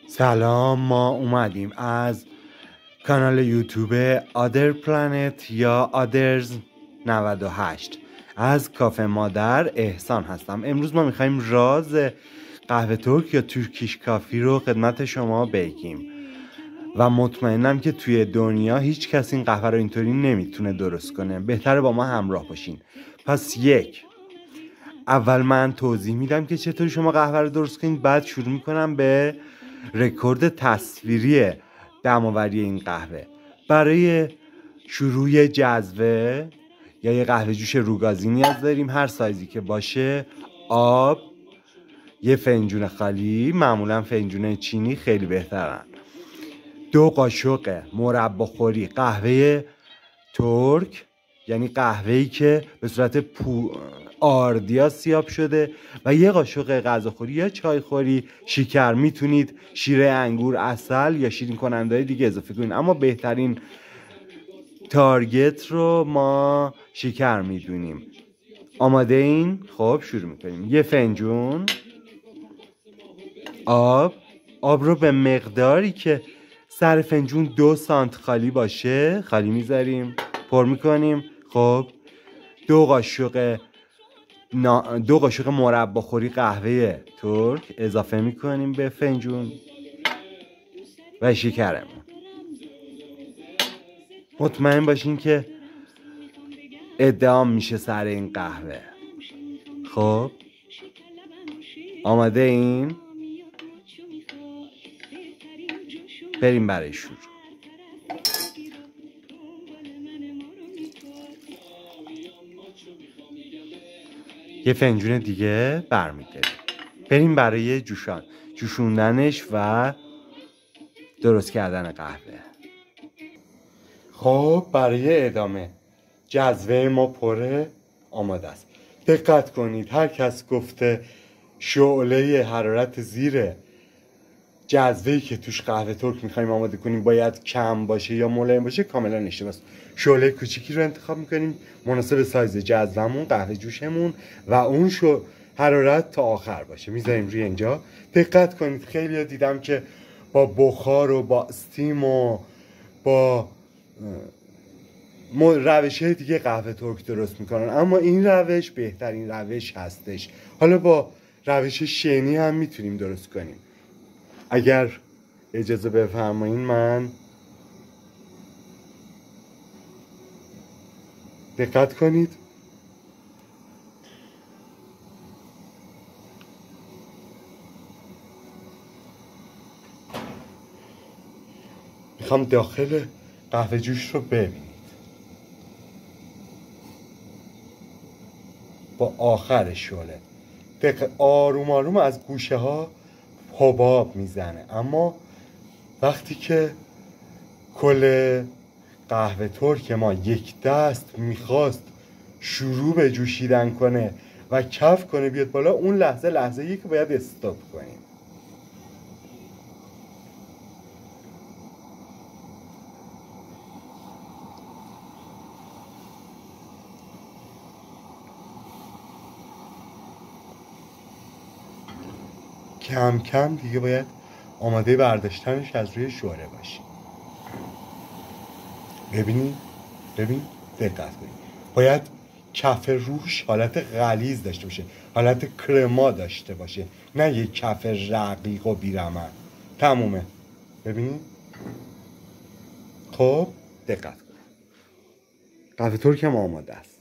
سلام، ما اومدیم از کانال یوتیوب Other Planet یا Others 98 از کافه مادر احسان هستم. امروز ما میخوایم راز قهوه ترک یا ترکیش کافی رو خدمت شما بگیم و مطمئنم که توی دنیا هیچ کسی این قهوه رو اینطوری نمیتونه درست کنه. بهتره با ما همراه باشین. پس اول من توضیح میدم که چطوری شما قهوه رو درست کنید، بعد شروع میکنم به رکورد تصویری دماوری این قهوه. برای شروع جذوه یا یه قهوه جوش روگازی نیاز داریم، هر سایزی که باشه. آب، یه فنجون خالی، معمولا فنجون چینی خیلی بهترن. 2 قاشق مرباخوری قهوه ترک، یعنی قهوه‌ای که به صورت آردیا سیاب شده، و 1 قاشق غذاخوری یا چایخوری شکر. میتونید شیره انگور، عسل یا شیرین کننده دیگه اضافه کنید، اما بهترین تارگت رو ما شکر میدونیم. آماده این؟ خب شروع میکنیم. 1 فنجون آب رو به مقداری که سر فنجون 2 سانت خالی باشه خالی میذاریم، پر میکنیم. خب 2 قاشق مرباخوری قهوه ترک اضافه میکنیم به فنجون و شکرمون. مطمئن باشین که ادام میشه سر این قهوه. خب آماده این؟ بریم برای شروع. یه فنجون دیگه برمی‌داریم. بریم برای جوشوندنش و درست کردن قهوه. خب برای ادامه جذوه ما پره، آماده است. دقت کنید، هر کس گفته شعله حرارت زیر جذوه‌ای که توش قهوه ترک می‌خوایم آماده کنیم باید کم باشه یا ملایم باشه، کاملا اشتباهه. شعله کوچیکی رو انتخاب می‌کنیم مناسب سایز جذوه‌مون، قهوه جوشمون، و اون حرارت تا آخر باشه. می‌ذاریم روی اینجا. دقت کنید، خیلی دیدم که با بخار و با استیم و با روش‌های دیگه قهوه ترک درست میکنن، اما این روش بهترین روش هستش. حالا با روش شینی هم میتونیم درست کنیم. اگر اجازه بفرمایین من دقت کنید، میخوام داخل قهوه جوش رو ببینید. با آخر شعله آروم آروم از گوشه ها حباب میزنه، اما وقتی که کل قهوه ترک ما یک دست میخواست شروع به جوشیدن کنه و کف کنه بیاد بالا، اون لحظه‌ایه که باید استاپ کنیم. کم کم دیگه باید آماده برداشتنش از روی شعله باشیم. ببین دقت کنید، باید کف روش حالت غلیظ داشته باشه، حالت کرما داشته باشه، نه یه کف رقیق و بیرمق. تمومه. ببینید. خب دقت کنید، قهوه ترک هم آماده است.